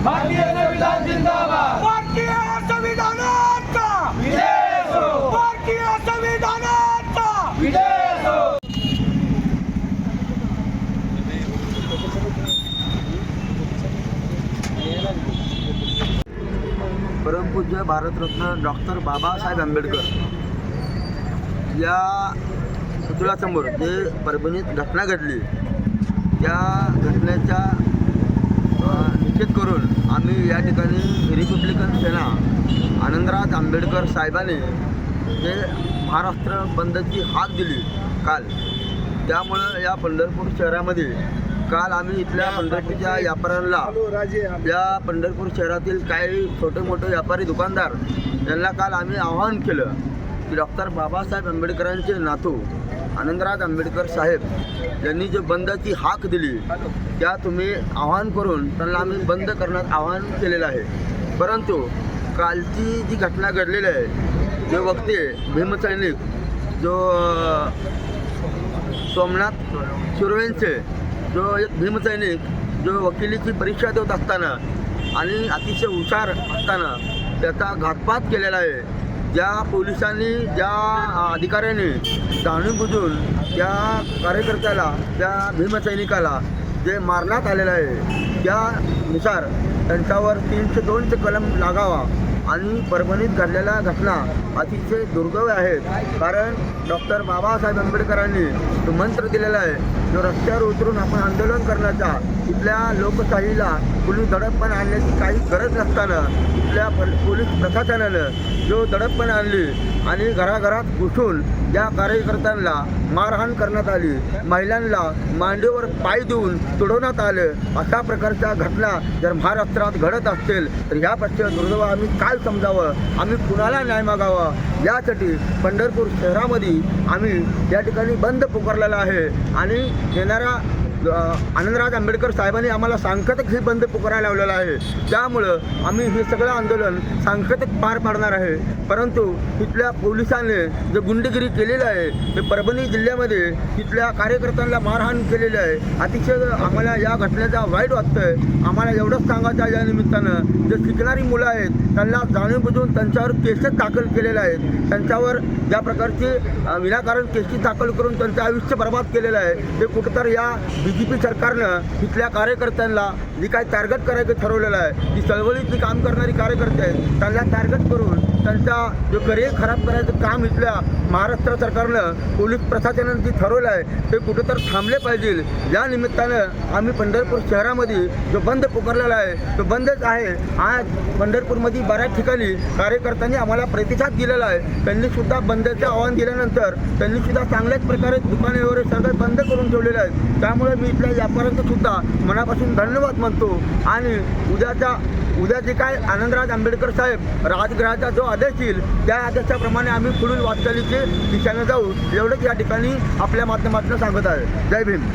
भारतीय संविधान जिंदाबाद। भारतीय संविधानाचा विजय असो, भारतीय संविधानाचा विजय असो। परमपूज्य भारतरत्न डॉक्टर बाबासाहेब आंबेडकर या पुतळ्यासमोर जे परभणीत घटना घडली त्या घटनेचा निषेध करून आम्ही या ठिकाणी रिपब्लिकन सेना आनंदराज आंबेडकर साहेबांनी जे महाराष्ट्र बंदची हाक दिली काल, त्यामुळं या पंढरपूर शहरामध्ये काल आम्ही इथल्या पंढरपूरच्या व्यापाऱ्यांना, या पंढरपूर शहरातील काही छोटे मोठे व्यापारी दुकानदार यांना काल आम्ही आवाहन केलं की डॉक्टर बाबासाहेब आंबेडकरांचे नातू आनंदराज आंबेडकर साहेब यांनी जे बंदची हाक दिली त्या तुम्ही आवाहन करून त्यांना आम्ही बंद करण्यात आवाहन केलेलं आहे। परंतु कालची जी घटना घडलेली आहे, जे वक्ते भीमसैनिक जो सोमनाथ सुर्वेंचे जो एक भीमसैनिक जो वकिलीची परीक्षा देत असताना आणि अतिशय हुशार असताना त्याचा घातपात केलेला आहे। ज्या पोलिसांनी, ज्या अधिकाऱ्यांनी जाणून-बुजून त्या कार्यकर्त्याला, त्या भीमसैनिकाला जे मारण्यात आलेलं आहे त्यानुसार त्यांच्यावर 302चे कलम लागावा आणि परभणीत घडलेल्या घटना अतिशय दुर्दैवी आहेत। कारण डॉक्टर बाबासाहेब आंबेडकरांनी जो मंत्र दिलेला आहे, जो रस्त्यावर उतरून आपण आंदोलन करण्याचा, इथल्या लोकशाहीला पोलीस दडपपणा आणण्याची काही गरज नसताना इथल्या पोलीस प्रशासनानं जो दडपपणा आणली आणि घराघरात घुसून ज्या कार्यकर्त्यांना मारहाण करण्यात आली, महिलांना मांडीवर पाय देऊन तुडवण्यात आलं, अशा प्रकारच्या घटना जर महाराष्ट्रात घडत असतील तर ह्यापेक्षा दुर्दैव आम्ही काय समजावं, आम्ही कुणाला न्याय मागावा, यासाठी पंढरपूर शहरामध्ये आम्ही या ठिकाणी बंद पुकारलेला आहे। आणि येणाऱ्या आनंदराज आंबेडकर साहेबांनी आम्हाला सांकेतिक हे बंद पुकारायला लावलेलं आहे। त्यामुळं आम्ही हे सगळं आंदोलन सांकेतिक पार पाडणार आहे। परंतु तिथल्या पोलिसांनी जे गुंडगिरी केलेलं आहे, ते परभणी जिल्ह्यामध्ये तिथल्या कार्यकर्त्यांना मारहाण केलेली आहे। अतिशय आम्हाला या घटनेचा वाईट वाटतं आहे। आम्हाला एवढंच सांगायचं आहे या निमित्तानं, जे शिकणारी मुलं आहेत त्यांना जाणून-बुजून त्यांच्यावर केसेस दाखल केलेले आहेत, त्यांच्यावर ज्या प्रकारची विनाकारण केसेस दाखल करून त्यांचं आयुष्य बर्बाद केलेलं आहे, ते कुठंतरी या BJP सरकारनं तिथल्या कार्यकर्त्यांना जी काही टार्गेट करायचं ठरवलेलं आहे, जी चळवळीतली काम करणारी कार्यकर्ते आहेत त्यांना टार्गेट करून त्यांचा जो करिअर खराब करायचं काम इथल्या महाराष्ट्र सरकारनं, पोलीस प्रशासनानं जे ठरवलं आहे ते कुठंतर थांबले पाहिजे। या निमित्तानं आम्ही पंढरपूर शहरामध्ये जो बंद पुकारलेला आहे तो बंदच आहे। आज पंढरपूरमध्ये बऱ्याच ठिकाणी कार्यकर्त्यांनी आम्हाला प्रतिसाद दिलेला आहे। त्यांनीसुद्धा बंदचं आव्हान दिल्यानंतर त्यांनीसुद्धा चांगल्याच प्रकारे दुकाने वगैरे सगळं बंद करून ठेवलेलं आहे। त्यामुळे मी इथल्या व्यापाऱ्यांचं सुद्धा मनापासून धन्यवाद मानतो। आणि उद्या जे काय आनंदराज आंबेडकर साहेब राजगृहाचा जो आदेश येईल त्या आदेशाप्रमाणे आम्ही पुढील वाटचालीची दिशेने जाऊ, एवढंच या ठिकाणी आपल्या माध्यमातून सांगत आहे। जय भीम।